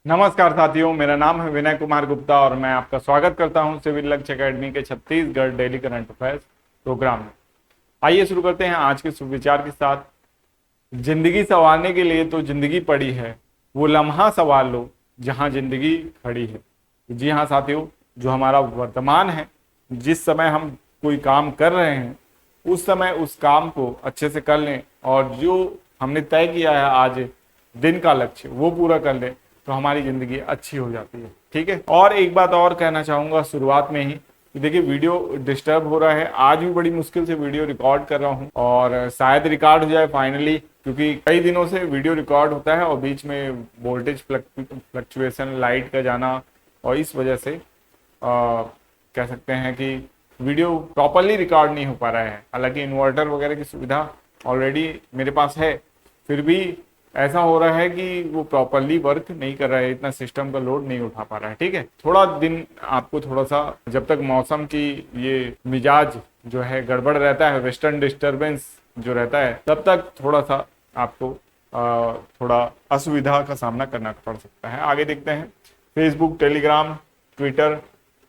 नमस्कार साथियों, मेरा नाम है विनय कुमार गुप्ता और मैं आपका स्वागत करता हूं सिविल लक्ष्य एकेडमी के Chhattisgarh daily current affairs program में। आइए शुरू करते हैं आज के सुविचार के साथ। जिंदगी संवारने के लिए तो जिंदगी पड़ी है, वो लम्हा संवार लो जहां जिंदगी खड़ी है। जी हाँ साथियों, जो हमारा वर्तमान है, जिस समय हम कोई काम कर रहे हैं उस समय उस काम को अच्छे से कर लें और जो हमने तय किया है आज दिन का लक्ष्य वो पूरा कर लें तो हमारी जिंदगी अच्छी हो जाती है। ठीक है, और एक बात और कहना चाहूंगा शुरुआत में ही कि देखिए वीडियो डिस्टर्ब हो रहा है। आज भी बड़ी मुश्किल से वीडियो रिकॉर्ड कर रहा हूं और शायद रिकॉर्ड हो जाए फाइनली, क्योंकि कई दिनों से वीडियो रिकॉर्ड होता है और बीच में वोल्टेज फ्लक्चुएशन, लाइट का जाना और इस वजह से कह सकते हैं कि वीडियो प्रॉपरली रिकॉर्ड नहीं हो पा रहा है। हालांकि इन्वर्टर वगैरह की सुविधा ऑलरेडी मेरे पास है, फिर भी ऐसा हो रहा है कि वो प्रॉपरली वर्क नहीं कर रहा है, इतना सिस्टम का लोड नहीं उठा पा रहा है। ठीक है, थोड़ा दिन आपको थोड़ा सा, जब तक मौसम की ये मिजाज जो है गड़बड़ रहता है, वेस्टर्न डिस्टरबेंस जो रहता है, तब तक थोड़ा सा आपको थोड़ा असुविधा का सामना करना पड़ सकता है। आगे देखते हैं। फेसबुक, टेलीग्राम, ट्विटर,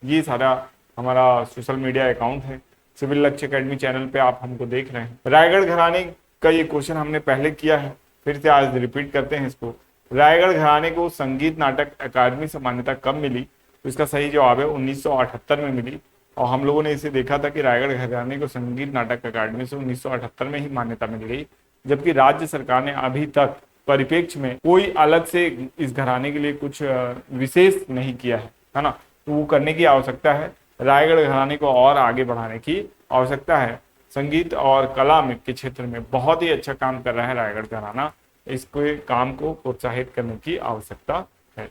ये सारा हमारा सोशल मीडिया अकाउंट है। सिविल लक्ष्य एकेडमी चैनल पे आप हमको देख रहे हैं। रायगढ़ घराने का ये क्वेश्चन हमने पहले किया है, फिर से आज रिपीट करते हैं इसको। रायगढ़ घराने को संगीत नाटक अकादमी से मान्यता कब मिली? तो इसका सही जवाब है 1978 में मिली। और हम लोगों ने इसे देखा था कि रायगढ़ घराने को संगीत नाटक अकादमी से 1978 में ही मान्यता मिल गई, जबकि राज्य सरकार ने अभी तक परिप्रेक्ष्य में कोई अलग से इस घराने के लिए कुछ विशेष नहीं किया है ना। तो वो करने की आवश्यकता है, रायगढ़ घराने को और आगे बढ़ाने की आवश्यकता है। संगीत और कला में के क्षेत्र में बहुत ही अच्छा काम कर रहा है रायगढ़ घराना, इसके काम को प्रोत्साहित करने की आवश्यकता है।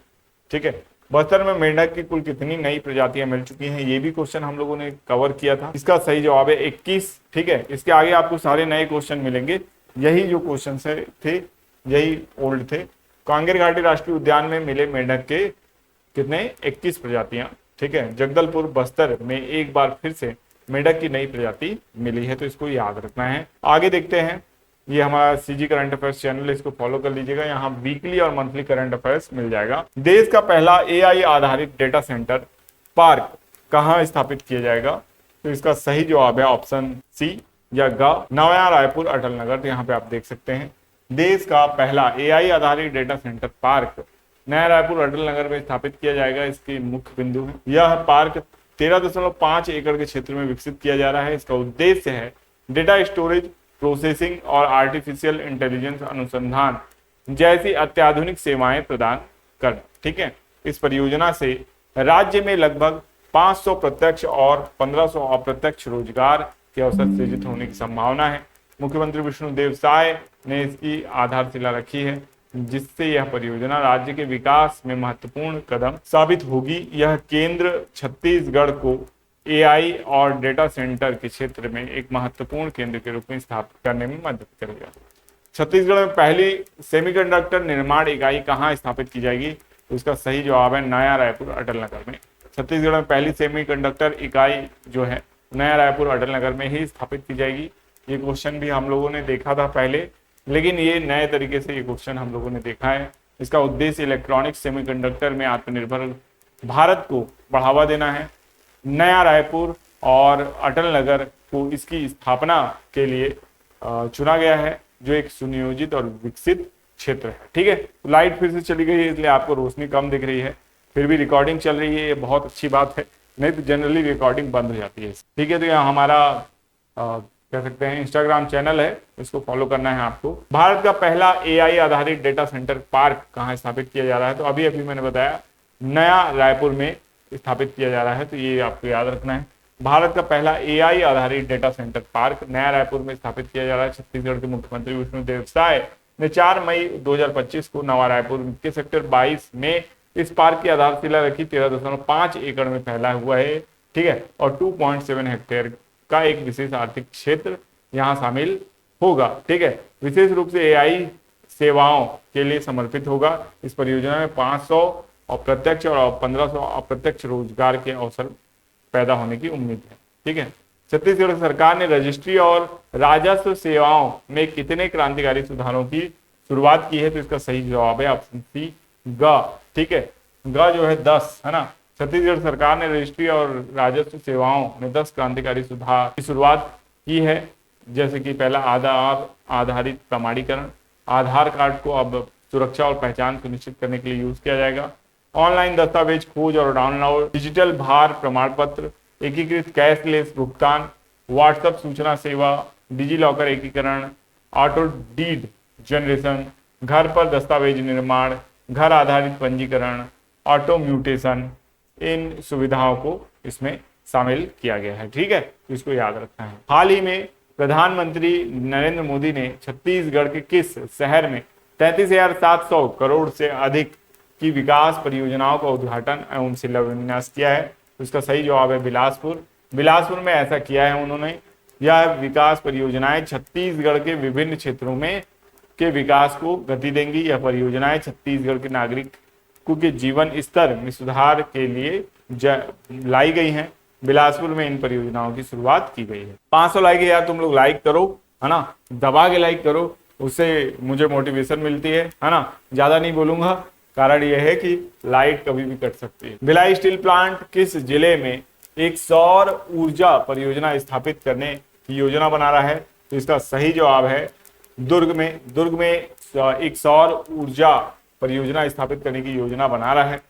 ठीक है, बस्तर में मेंढक की कुल कितनी नई प्रजातियां मिल चुकी हैं? ये भी क्वेश्चन हम लोगों ने कवर किया था। इसका सही जवाब है 21। ठीक है, इसके आगे आपको सारे नए क्वेश्चन मिलेंगे। यही जो क्वेश्चन थे यही ओल्ड थे। कांगेर घाटी राष्ट्रीय उद्यान में मिले मेंढक के कितने? 21 प्रजातियां। ठीक है, जगदलपुर बस्तर में एक बार फिर से मेंढक की नई प्रजाति मिली है, तो इसको याद रखना है। आगे देखते हैं। ये हमारा सीजी करंट अफेयर्स चैनल है, इसको फॉलो कर लीजिएगा। यहाँ वीकली और मंथली करंट अफेयर्स मिल जाएगा। देश का पहला एआई आधारित डेटा सेंटर पार्क कहाँ स्थापित किया जाएगा? तो इसका सही जवाब है ऑप्शन सी या ग, नया रायपुर अटल नगर। तो यहाँ पे आप देख सकते हैं, देश का पहला एआई आधारित डेटा सेंटर पार्क नया रायपुर अटल नगर में स्थापित किया जाएगा। इसकी मुख्य बिंदु है, यह पार्क 13.5 एकड़ के क्षेत्र में विकसित किया जा रहा है। इसका उद्देश्य है डेटा स्टोरेज, प्रोसेसिंग और आर्टिफिशियल इंटेलिजेंस अनुसंधान जैसी अत्याधुनिक सेवाएं प्रदान करना। ठीक है, इस परियोजना से राज्य में लगभग 500 प्रत्यक्ष और 1500 अप्रत्यक्ष रोजगार के अवसर सृजित होने की संभावना है। मुख्यमंत्री विष्णुदेव साय ने इसकी आधारशिला रखी है, जिससे यह परियोजना राज्य के विकास में महत्वपूर्ण कदम साबित होगी। यह केंद्र छत्तीसगढ़ को एआई और डेटा सेंटर के क्षेत्र में एक महत्वपूर्ण केंद्र के रूप में स्थापित करने में मदद करेगा। छत्तीसगढ़ में पहली सेमीकंडक्टर निर्माण इकाई कहाँ स्थापित की जाएगी? तो इसका सही जवाब है नया रायपुर अटल नगर में। छत्तीसगढ़ में पहली सेमीकंडक्टर इकाई जो है नया रायपुर अटल नगर में ही स्थापित की जाएगी। ये क्वेश्चन भी हम लोगों ने देखा था पहले, लेकिन ये नए तरीके से ये क्वेश्चन हम लोगों ने देखा है। इसका उद्देश्य इलेक्ट्रॉनिक सेमीकंडक्टर में आत्मनिर्भर भारत को बढ़ावा देना है। नया रायपुर और अटल नगर को इसकी स्थापना के लिए चुना गया है, जो एक सुनियोजित और विकसित क्षेत्र है। ठीक है, लाइट फिर से चली गई है इसलिए आपको रोशनी कम दिख रही है, फिर भी रिकॉर्डिंग चल रही है, ये बहुत अच्छी बात है, नहीं तो जनरली रिकॉर्डिंग बंद हो जाती है। ठीक है, तो यहाँ हमारा कह सकते हैं इंस्टाग्राम चैनल है, इसको फॉलो करना है आपको। भारत का पहला एआई आधारित डेटा सेंटर पार्क कहाँ स्थापित किया जा रहा है? तो अभी मैंने बताया नया रायपुर में स्थापित किया जा रहा है, तो ये आपको याद रखना है। भारत का पहला एआई आधारित डेटा सेंटर पार्क नया रायपुर में स्थापित किया जा रहा है। छत्तीसगढ़ के मुख्यमंत्री विष्णुदेव साय ने 4 मई 2025 को नवा रायपुर के सेक्टर 22 में इस पार्क की आधारशिला रखी। 13.5 एकड़ में फैला हुआ है। ठीक है, और 2.7 हेक्टेयर का एक विशेष आर्थिक क्षेत्र यहाँ शामिल होगा। ठीक है, विशेष रूप से एआई सेवाओं के लिए समर्पित होगा। इस परियोजना में 500 अप्रत्यक्ष और 1500 अप्रत्यक्ष रोजगार के अवसर पैदा होने की उम्मीद है। ठीक है, छत्तीसगढ़ सरकार ने रजिस्ट्री और राजस्व सेवाओं में कितने क्रांतिकारी सुधारों की शुरुआत की है? तो इसका सही जवाब है ऑप्शन सी, ग, ठीक है, ग जो है 10, है ना। छत्तीसगढ़ सरकार ने रजिस्ट्री और राजस्व सेवाओं में 10 क्रांतिकारी सुधार की शुरुआत की है, जैसे कि पहला आधार आधारित प्रमाणीकरण, आधार कार्ड को अब सुरक्षा और पहचान सुनिश्चित करने के लिए यूज किया जाएगा। ऑनलाइन दस्तावेज खोज और डाउनलोड, डिजिटल भार प्रमाण पत्र, एकीकृत कैशलेस भुगतान, व्हाट्सएप सूचना सेवा, डिजी लॉकर एकीकरण, ऑटो डीड जनरेशन, घर पर दस्तावेज निर्माण, घर आधारित पंजीकरण, ऑटो म्यूटेशन, इन सुविधाओं को इसमें शामिल किया गया है, ठीक है, तो इसको याद रखना है। हाल ही में प्रधानमंत्री नरेंद्र मोदी ने छत्तीसगढ़ के किस शहर में 33,700 करोड़ से अधिक की विकास परियोजनाओं का उद्घाटन एवं शिलान्यास किया है? तो इसका सही जवाब है बिलासपुर। बिलासपुर में ऐसा किया है उन्होंने। यह विकास परियोजनाएं छत्तीसगढ़ के विभिन्न क्षेत्रों में के विकास को गति देंगी। यह परियोजनाएं छत्तीसगढ़ के नागरिकों के जीवन स्तर में सुधार के लिए लाई गई हैं। बिलासपुर में इन परियोजनाओं की शुरुआत की गई है। 500 लाइक है यार, तुम लोग लाइक करो, है ना, दबा के लाइक करो, उससे मुझे मोटिवेशन मिलती है ना। ज्यादा नहीं बोलूंगा, कारण यह है कि लाइट कभी भी कट सकती है। भिलाई स्टील प्लांट किस जिले में एक सौर ऊर्जा परियोजना स्थापित करने की योजना बना रहा है? तो इसका सही जवाब है दुर्ग में। दुर्ग में एक सौर ऊर्जा परियोजना स्थापित करने की योजना बना रहा है।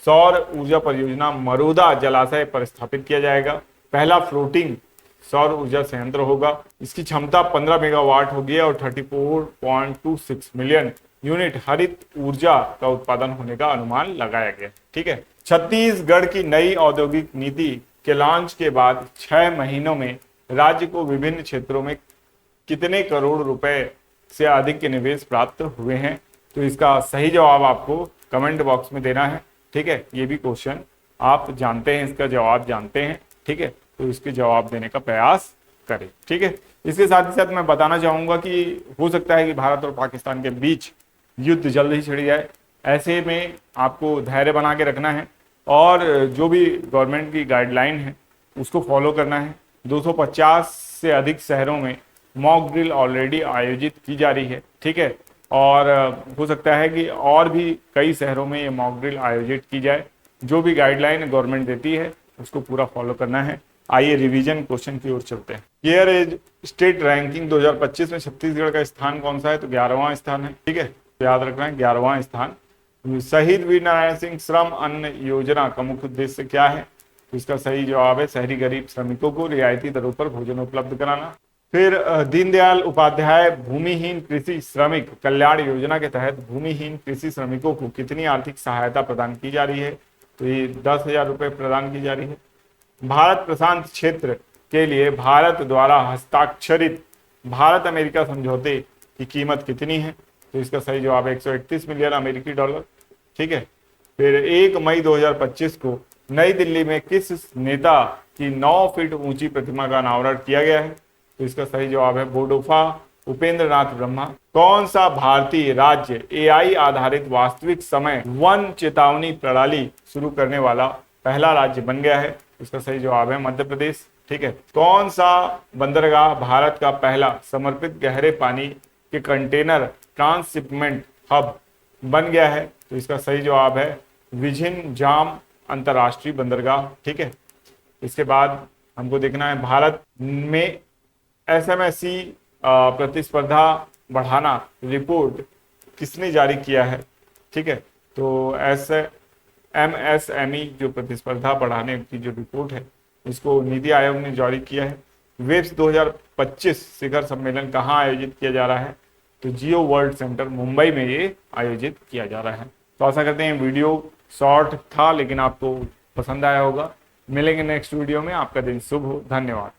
सौर ऊर्जा परियोजना मरोदा जलाशय पर स्थापित किया जाएगा। पहला फ्लोटिंग सौर ऊर्जा संयंत्र होगा। इसकी क्षमता 15 मेगावाट होगी और 34.26 मिलियन यूनिट हरित ऊर्जा का उत्पादन होने का अनुमान लगाया गया, ठीक है। छत्तीसगढ़ की नई औद्योगिक नीति के लॉन्च के बाद 6 महीनों में राज्य को विभिन्न क्षेत्रों में कितने करोड़ रुपए से अधिक के निवेश प्राप्त हुए हैं? तो इसका सही जवाब आपको कमेंट बॉक्स में देना है, ठीक है। ये भी क्वेश्चन आप जानते हैं, इसका जवाब जानते हैं, ठीक है, तो इसके जवाब देने का प्रयास करें, ठीक है। इसके साथ ही साथ मैं बताना चाहूंगा कि हो सकता है कि भारत और पाकिस्तान के बीच युद्ध जल्द ही छिड़ जाए। ऐसे में आपको धैर्य बना के रखना है और जो भी गवर्नमेंट की गाइडलाइन है उसको फॉलो करना है। 250 से अधिक शहरों में मॉक ड्रिल ऑलरेडी आयोजित की जा रही है, ठीक है, और हो सकता है कि और भी कई शहरों में ये मॉक ड्रिल आयोजित की जाए। जो भी गाइडलाइन गवर्नमेंट देती है उसको पूरा फॉलो करना है। आइए रिवीजन क्वेश्चन की ओर चलते हैं। ईयर एज स्टेट रैंकिंग 2025 में छत्तीसगढ़ का स्थान कौन सा है? तो 11वां स्थान है, ठीक है, तो याद रखना है 11वां स्थान। शहीद वीर नारायण सिंह श्रम अन्न योजना का मुख्य उद्देश्य क्या है? तो इसका सही जवाब है शहरी गरीब श्रमिकों को रियायती दरों पर भोजन उपलब्ध कराना। फिर दीनदयाल उपाध्याय भूमिहीन कृषि श्रमिक कल्याण योजना के तहत भूमिहीन कृषि श्रमिकों को कितनी आर्थिक सहायता प्रदान की जा रही है? तो ये 10,000 रुपये प्रदान की जा रही है। भारत प्रशांत क्षेत्र के लिए भारत द्वारा हस्ताक्षरित भारत अमेरिका समझौते की कीमत कितनी है? तो इसका सही जवाब है 131 मिलियन अमेरिकी डॉलर, ठीक है। फिर 1 मई 2025 को नई दिल्ली में किस नेता की 9 फीट ऊंची प्रतिमा का अनावरण किया गया है? तो इसका सही जवाब है बोडोफा उपेंद्र नाथ ब्रह्मा। कौन सा भारतीय राज्य एआई आधारित वास्तविक समय वन चेतावनी प्रणाली शुरू करने वाला पहला राज्य बन गया है? इसका सही जवाब है मध्य प्रदेश, ठीक है। कौन सा बंदरगाह भारत का पहला समर्पित गहरे पानी के कंटेनर ट्रांसशिपमेंट हब बन गया है? तो इसका सही जवाब है विझिन जाम अंतरराष्ट्रीय बंदरगाह, ठीक है। इसके बाद हमको देखना है भारत में एसएमएससी प्रतिस्पर्धा बढ़ाना रिपोर्ट किसने जारी किया है? ठीक है, तो एमएसएमई जो प्रतिस्पर्धा बढ़ाने की जो रिपोर्ट है इसको नीति आयोग ने जारी किया है। वेब्स 2025 शिखर सम्मेलन कहाँ आयोजित किया जा रहा है? तो जियो वर्ल्ड सेंटर मुंबई में ये आयोजित किया जा रहा है। तो आशा करते हैं वीडियो शॉर्ट था लेकिन आपको पसंद आया होगा। मिलेंगे नेक्स्ट वीडियो में। आपका दिन शुभ हो। धन्यवाद।